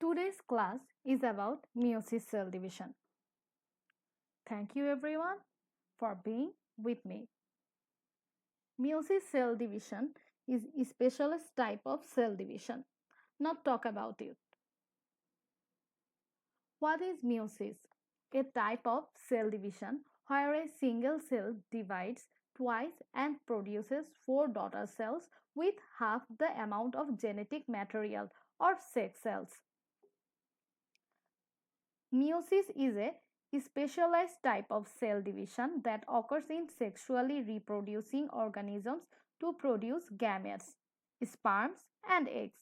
Today's class is about meiosis cell division. Thank you everyone for being with me. Meiosis cell division is a specialist type of cell division. Now talk about it. What is meiosis? A type of cell division where a single cell divides twice and produces four daughter cells with half the amount of genetic material or sex cells. Meiosis is a specialized type of cell division that occurs in sexually reproducing organisms to produce gametes, sperms, and eggs.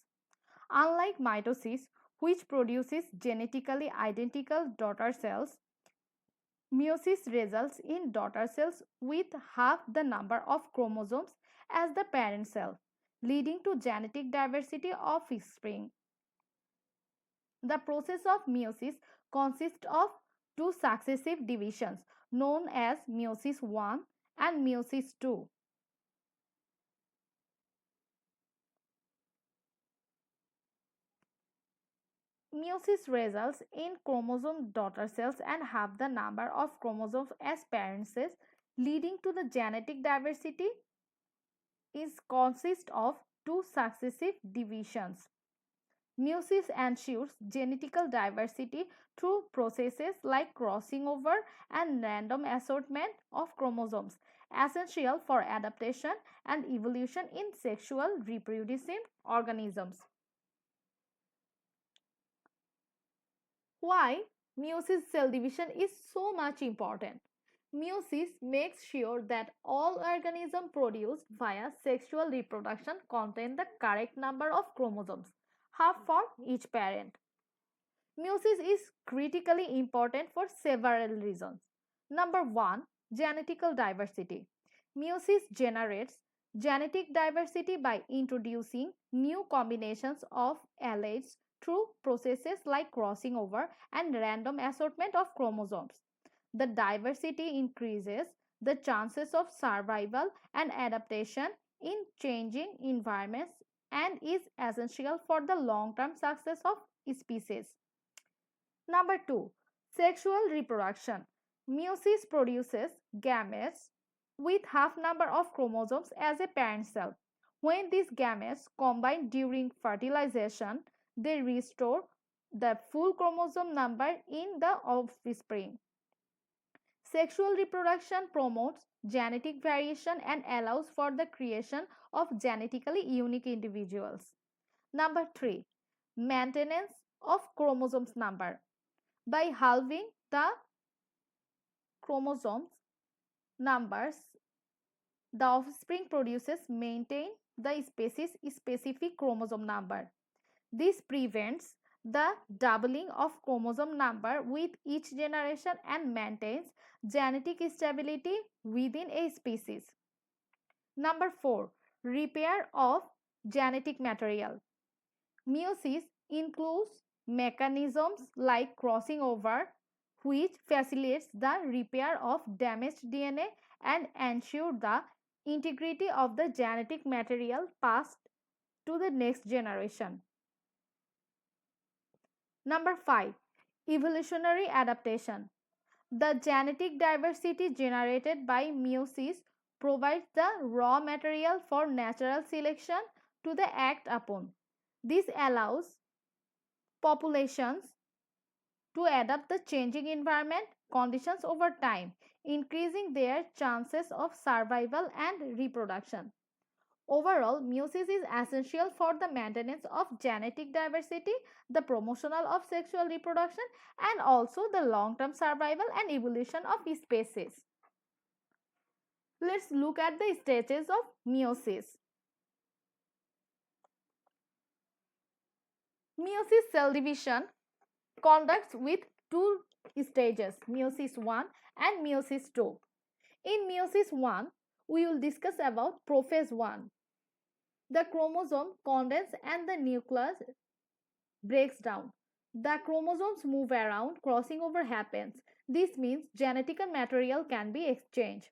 Unlike mitosis, which produces genetically identical daughter cells, meiosis results in daughter cells with half the number of chromosomes as the parent cell, leading to genetic diversity of offspring. The process of meiosis consists of two successive divisions known as meiosis I and meiosis II. Meiosis results in chromosome daughter cells and half the number of chromosomes as parent cells, leading to the genetic diversity is consists of two successive divisions. Meiosis ensures genetical diversity through processes like crossing over and random assortment of chromosomes, essential for adaptation and evolution in sexual reproducing organisms. Why meiosis cell division is so much important? Meiosis makes sure that all organisms produced via sexual reproduction contain the correct number of chromosomes, half for each parent. Meiosis is critically important for several reasons. Number 1, genetical diversity. Meiosis generates genetic diversity by introducing new combinations of alleles through processes like crossing over and random assortment of chromosomes. The diversity increases the chances of survival and adaptation in changing environments and is essential for the long-term success of species. Number 2, sexual reproduction. Meiosis produces gametes with half number of chromosomes as a parent cell. When these gametes combine during fertilization, they restore the full chromosome number in the offspring. Sexual reproduction promotes genetic variation and allows for the creation of genetically unique individuals. Number 3, maintenance of chromosomes number. By halving the chromosomes numbers, the offspring produces maintain the species specific chromosome number. This prevents the doubling of chromosome number with each generation and maintains genetic stability within a species. Number 4, repair of genetic material. Meiosis includes mechanisms like crossing over, which facilitates the repair of damaged DNA and ensure the integrity of the genetic material passed to the next generation. Number 5, evolutionary adaptation. The genetic diversity generated by meiosis provides the raw material for natural selection to the act upon. This allows populations to adapt the changing environment conditions over time, increasing their chances of survival and reproduction. Overall, meiosis is essential for the maintenance of genetic diversity, the promotion of sexual reproduction, and also the long-term survival and evolution of species. Let's look at the stages of meiosis. Meiosis cell division conducts with two stages, meiosis I and meiosis II. In meiosis I, we will discuss about prophase 1. The chromosome condenses and the nucleus breaks down. The chromosomes move around, crossing over happens. This means genetic material can be exchanged.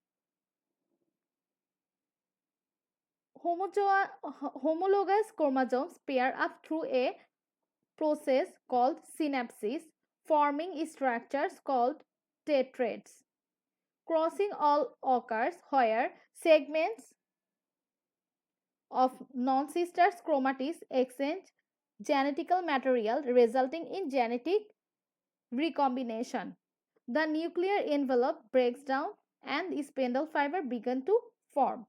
Homologous chromosomes pair up through a process called synapses, forming structures called tetrads. Crossing all occurs where segments of non-sister chromatids exchange genetical material resulting in genetic recombination. The nuclear envelope breaks down and spindle fiber begin to form.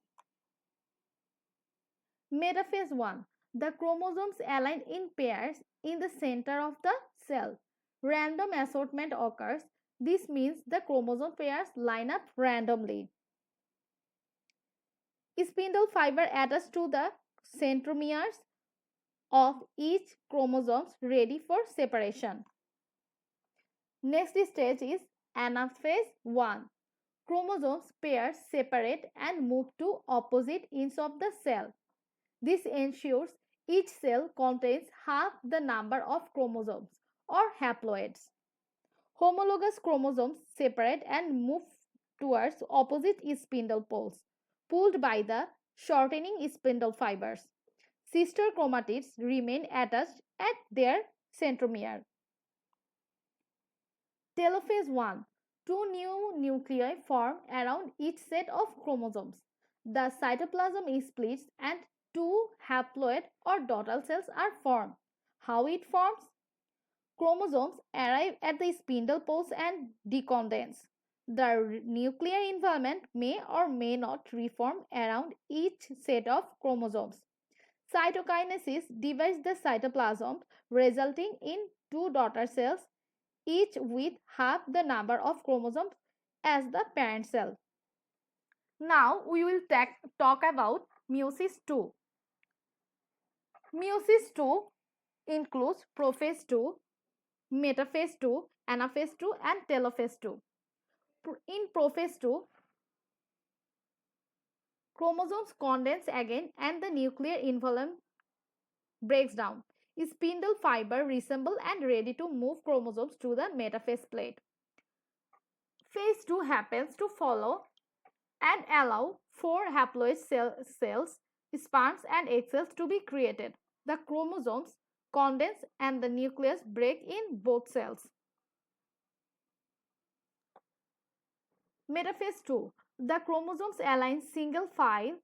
Metaphase 1. The chromosomes align in pairs in the center of the cell. Random assortment occurs. This means the chromosome pairs line up randomly. Spindle fiber attaches to the centromeres of each chromosome ready for separation. Next stage is anaphase 1. Chromosomes pairs separate and move to opposite ends of the cell. This ensures each cell contains half the number of chromosomes or haploids. Homologous chromosomes separate and move towards opposite spindle poles, pulled by the shortening spindle fibers. Sister chromatids remain attached at their centromere. Telophase 1. Two new nuclei form around each set of chromosomes. The cytoplasm splits and two haploid or daughter cells are formed. How it forms? Chromosomes arrive at the spindle poles and decondense. The nuclear environment may or may not reform around each set of chromosomes. Cytokinesis divides the cytoplasm, resulting in two daughter cells, each with half the number of chromosomes as the parent cell. Now we will talk about meiosis 2. Meiosis 2 includes prophase 2, metaphase 2, anaphase 2 and telophase 2. In prophase 2, chromosomes condense again and the nuclear envelope breaks down. Spindle fiber reassemble and ready to move chromosomes to the metaphase plate. Phase 2 happens to follow and allow 4 haploid cells, sperms and egg cells to be created. The chromosomes condense and the nucleus break in both cells. Metaphase 2. The chromosomes align single file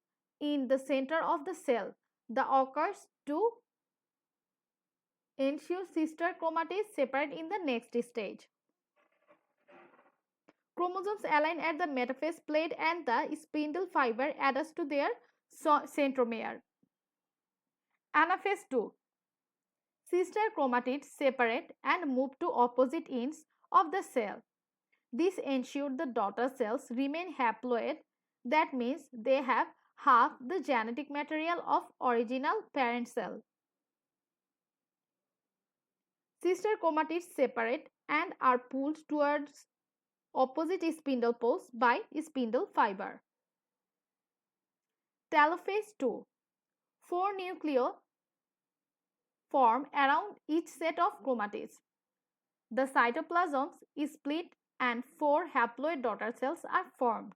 in the center of the cell. The occurs to ensure sister chromatids separate in the next stage. Chromosomes align at the metaphase plate and the spindle fiber adds to their centromere. Anaphase 2. Sister chromatids separate and move to opposite ends of the cell. This ensures the daughter cells remain haploid. That means they have half the genetic material of original parent cell. Sister chromatids separate and are pulled towards opposite spindle poles by spindle fiber. Telophase 2. 4 nuclei form around each set of chromatids. The cytoplasms is split and 4 haploid daughter cells are formed.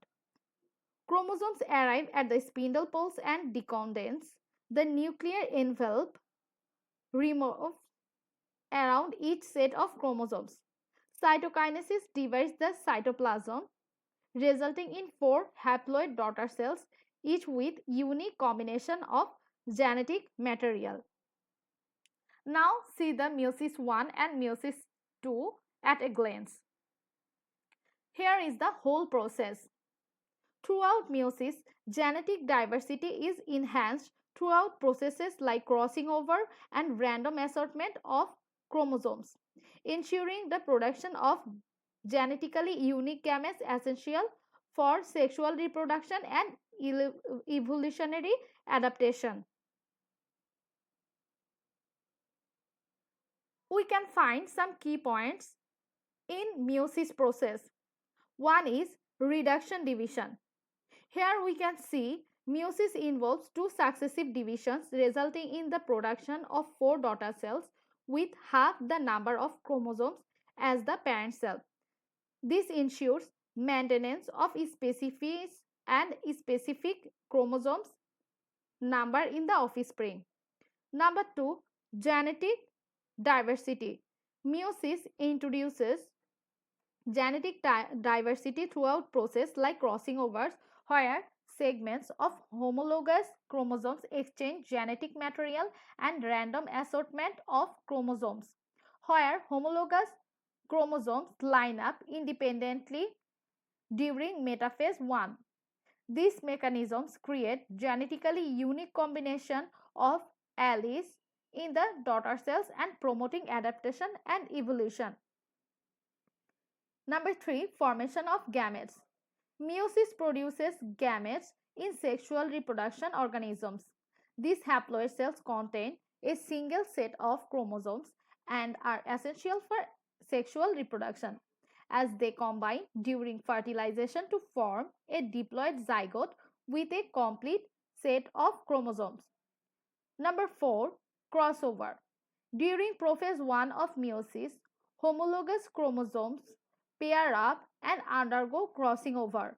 Chromosomes arrive at the spindle poles and decondense. The nuclear envelope removes around each set of chromosomes. Cytokinesis divides the cytoplasm, resulting in 4 haploid daughter cells, each with unique combination of genetic material. Now see the meiosis 1 and meiosis 2 at a glance. Here is the whole process. Throughout meiosis, genetic diversity is enhanced throughout processes like crossing over and random assortment of chromosomes, ensuring the production of genetically unique gametes essential for sexual reproduction and evolutionary adaptation. We can find some key points in meiosis process. One is reduction division. Here we can see meiosis involves 2 successive divisions resulting in the production of 4 daughter cells with half the number of chromosomes as the parent cell. This ensures maintenance of specific and specific chromosomes number in the offspring. Number 2, genetic Diversity. Meiosis introduces genetic diversity throughout process like crossing overs, where segments of homologous chromosomes exchange genetic material, and random assortment of chromosomes, where homologous chromosomes line up independently during metaphase 1. These mechanisms create genetically unique combination of alleles in the daughter cells and promoting adaptation and evolution. Number 3, formation of gametes. Meiosis produces gametes in sexual reproduction organisms. These haploid cells contain a single set of chromosomes and are essential for sexual reproduction, as they combine during fertilization to form a diploid zygote with a complete set of chromosomes. Number 4, crossover. During prophase 1 of meiosis, homologous chromosomes pair up and undergo crossing over,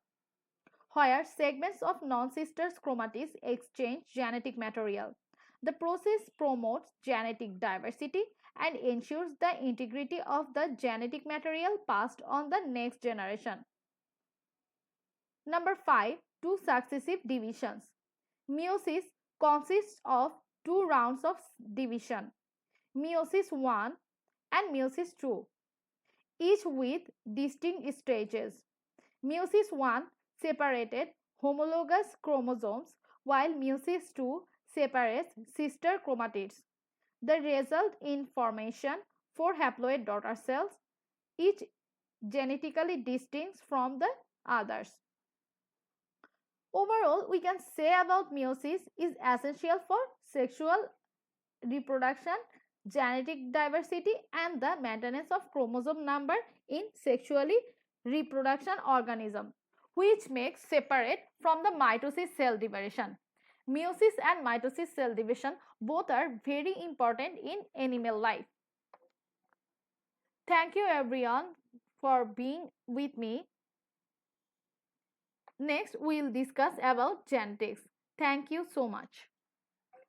where segments of non-sister chromatids exchange genetic material. The process promotes genetic diversity and ensures the integrity of the genetic material passed on the next generation. Number 5, two successive divisions. Meiosis consists of two rounds of division, meiosis 1 and meiosis 2, each with distinct stages. Meiosis 1 separated homologous chromosomes, while meiosis 2 separates sister chromatids. The result in formation 4 haploid daughter cells, each genetically distinct from the others. Overall, we can say about meiosis is essential for sexual reproduction, genetic diversity, and the maintenance of chromosome number in sexually reproduction organism, which makes separate from the mitosis cell division. Meiosis and mitosis cell division both are very important in animal life. Thank you everyone for being with me. Next, we will discuss about genetics. Thank you so much.